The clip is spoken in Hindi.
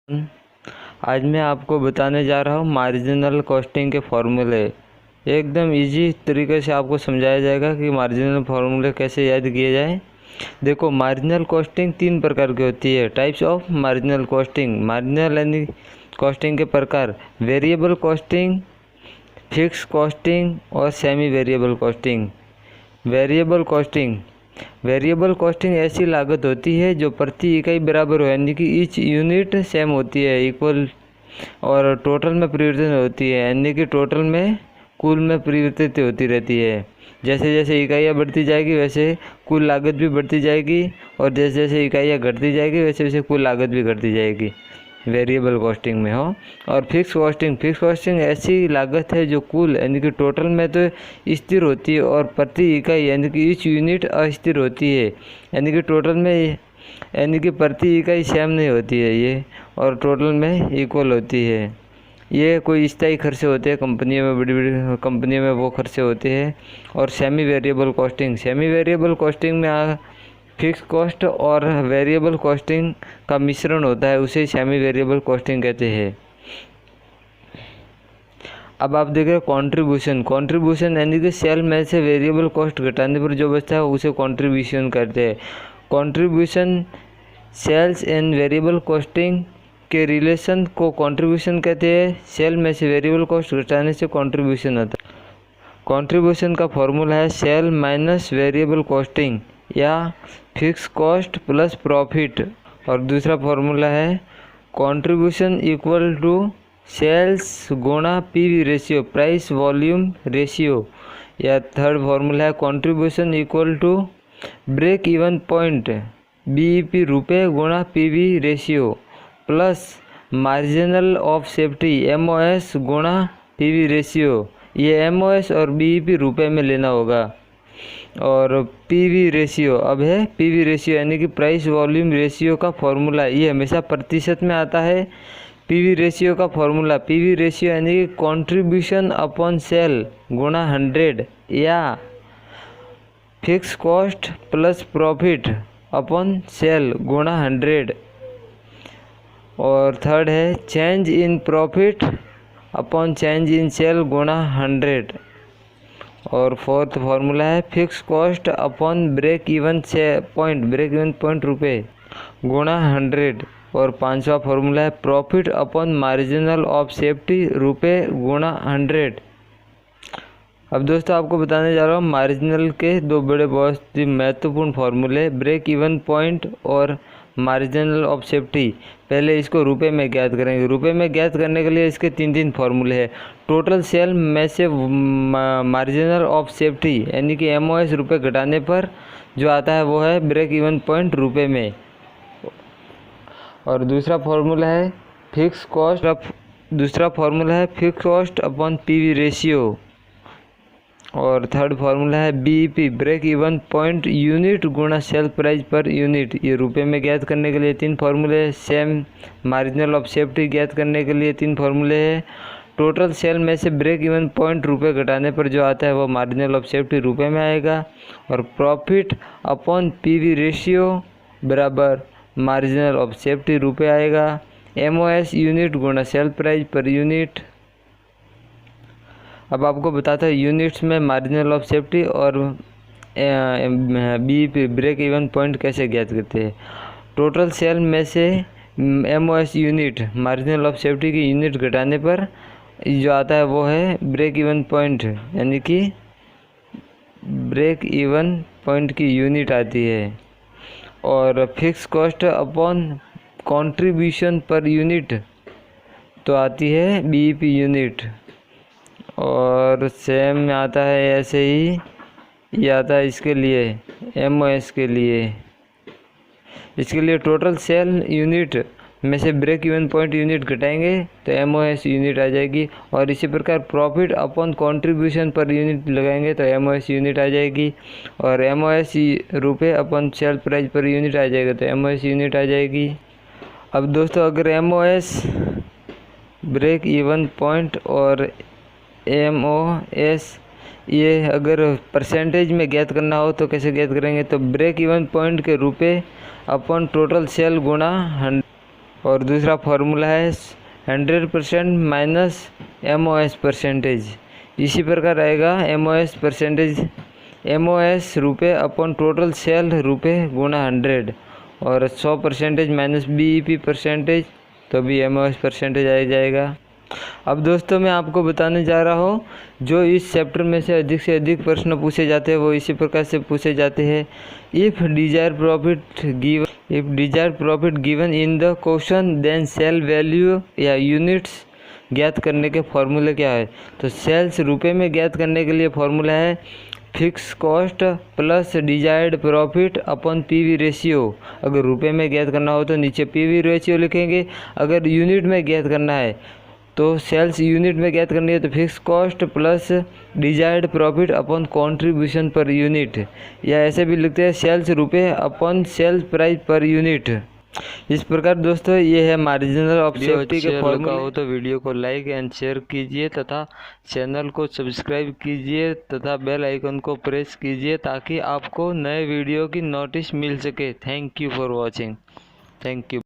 आज मैं आपको बताने जा रहा हूँ मार्जिनल कॉस्टिंग के फॉर्मूले। एकदम इजी तरीके से आपको समझाया जाएगा कि मार्जिनल फार्मूले कैसे याद किए जाए। देखो, मार्जिनल कॉस्टिंग तीन प्रकार की होती है। Types of marginal costing. Marginal यानी कॉस्टिंग के प्रकार: वेरिएबल कॉस्टिंग, फिक्स कॉस्टिंग और semi variable costing. Variable costing ऐसी लागत होती है जो प्रति इकाई बराबर हो, यानी कि ईच यूनिट सेम होती है, इक्वल, और टोटल में परिवर्तन होती है, यानी कि टोटल में कुल में परिवर्तित होती रहती है। जैसे जैसे इकाइयाँ बढ़ती जाएगी वैसे कुल लागत भी बढ़ती जाएगी, और जैसे जैसे इकाइयाँ घटती जाएगी वैसे वैसे कुल लागत भी घटती जाएगी, वेरिएबल कॉस्टिंग में हो। और फिक्स कॉस्टिंग ऐसी लागत है जो कुल यानी कि टोटल में तो स्थिर होती है, और प्रति इकाई यानी कि ईच यूनिट अस्थिर होती है, यानी कि टोटल में यानी कि प्रति इकाई सेम नहीं होती है ये, और टोटल में इक्वल होती है। ये कोई स्थायी खर्चे होते हैं कंपनियों में, बड़ी बड़ी कंपनियों में वो खर्चे होते हैं। और सेमी वेरिएबल कॉस्टिंग में फिक्स कॉस्ट और वेरिएबल कॉस्टिंग का मिश्रण होता है, उसे सेमी वेरिएबल कॉस्टिंग कहते हैं। अब आप देख रहे हैं कंट्रीब्यूशन यानी कि सेल में से वेरिएबल कॉस्ट घटाने पर जो बचता है उसे कंट्रीब्यूशन कहते हैं। Contribution sales and variable costing के रिलेशन को कंट्रीब्यूशन कहते हैं। सेल में से वेरिएबल कॉस्ट घटाने से कंट्रीब्यूशन होता है। कंट्रीब्यूशन का फॉर्मूला है सेल माइनस वेरिएबल कॉस्टिंग या फिक्स कॉस्ट प्लस प्रॉफिट, और दूसरा फॉर्मूला है कंट्रीब्यूशन इक्वल टू सेल्स गुणा PV ratio, price volume ratio, या थर्ड फॉर्मूला है contribution equal to break even point BEP रुपये गुणा PV ratio plus marginal of safety MOS गुणा पीवी रेशियो। ये एमओएस और बीईपी रुपये में लेना होगा। और पीवी रेशियो अब है पीवी रेशियो यानी कि प्राइस वॉल्यूम रेशियो का फॉर्मूला, ये हमेशा प्रतिशत में आता है। पीवी रेशियो का फॉर्मूला, पीवी रेशियो यानी कि कंट्रीब्यूशन अपॉन सेल गुणा 100 या fix cost plus profit upon sale गुणा 100। और थर्ड है change in profit upon change in sale गुणा 100। और फोर्थ फार्मूला है fix cost upon break even point रुपये गुणा 100। और पांचवा फार्मूला है profit upon marginal of safety रुपये गुणा 100। अब दोस्तों आपको बताने जा रहा हूँ मार्जिनल के दो बड़े बहुत ही महत्वपूर्ण फार्मूले, ब्रेक इवन पॉइंट और मार्जिनल ऑफ सेफ्टी। पहले इसको रुपए में ज्ञात करेंगे। रुपए में ज्ञात करने के लिए इसके तीन फार्मूले हैं। टोटल सेल में से मार्जिनल ऑफ सेफ्टी यानी कि एमओएस रुपये घटाने पर जो आता है वो है ब्रेक इवन पॉइंट रुपये में। और दूसरा फार्मूला है fix cost upon PV ratio. और थर्ड फार्मूला है BEP, break even point unit गुणा सेल प्राइस पर यूनिट। ये रुपए में ज्ञात करने के लिए तीन फार्मूले। सेम मार्जिनल ऑफ सेफ्टी ज्ञात करने के लिए तीन फार्मूले हैं। टोटल सेल में से ब्रेक इवन पॉइंट रुपये घटाने पर जो आता है वो मार्जिनल ऑफ सेफ्टी रुपये में आएगा। और प्रॉफिट अपॉन पीवी रेशियो बराबर मार्जिनल ऑफ सेफ्टी रुपये आएगा। एमओएस यूनिट गुणा सेल प्राइस पर यूनिट। अब आपको बताता है यूनिट्स में मार्जिनल ऑफ सेफ्टी और बीईपी ब्रेक इवन पॉइंट कैसे ज्ञात करते हैं। टोटल सेल में से MOS unit marginal of safety की यूनिट घटाने पर जो आता है वो है ब्रेक इवन पॉइंट, यानी कि ब्रेक इवन पॉइंट की यूनिट आती है। और fix cost upon contribution per unit तो आती है बीईपी यूनिट। और सेम में आता है ऐसे ही ये आता है इसके लिए एमओएस के लिए। इसके लिए टोटल सेल यूनिट में से ब्रेक इवन पॉइंट यूनिट घटाएंगे तो एमओएस यूनिट आ जाएगी। और इसी प्रकार profit upon contribution per unit लगाएंगे तो एमओएस यूनिट आ जाएगी। और एमओएस रुपये upon sale price per unit आ जाएगा तो एमओएस यूनिट आ जाएगी। अब दोस्तों अगर एमओएस ब्रेक इवन पॉइंट और एमओएस ये अगर परसेंटेज में ज्ञात करना हो तो कैसे ज्ञात करेंगे, तो ब्रेक इवन पॉइंट के रुपये अपॉन टोटल सेल गुणा 100। और दूसरा फार्मूला है 100% माइनस MOS परसेंटेज। इसी प्रकार आएगा MOS परसेंटेज, MOS रुपये अपॉन टोटल सेल रुपये गुणा 100 और 100% माइनस BEP परसेंटेज, तो भी MOS परसेंटेज आ जाएगा। अब दोस्तों मैं आपको बताने जा रहा हूँ जो इस चैप्टर में से अधिक प्रश्न पूछे जाते हैं वो इसी प्रकार से पूछे जाते हैं। If desire profit given in the question then sale value या यूनिट्स ज्ञात करने के फॉर्मूले क्या है। तो सेल्स रुपए में ज्ञात करने के लिए फॉर्मूला है fix cost plus desired profit upon PV ratio. अगर रुपए में ज्ञात करना हो तो नीचे PV रेशियो लिखेंगे, अगर यूनिट में ज्ञात करना है तो सेल्स यूनिट में ज्ञात करनी है तो fix cost plus desired profit upon contribution per unit, या ऐसे भी लिखते हैं सेल्स रुपये upon sales price per unit. इस प्रकार दोस्तों ये है मार्जिनल ऑफ सेफ्टी के फॉर्मूला। हो तो वीडियो को लाइक एंड शेयर कीजिए तथा चैनल को सब्सक्राइब कीजिए तथा बेल आइकन को प्रेस कीजिए ताकि आपको नए वीडियो की नोटिस मिल सके। Thank you for watching. Thank you.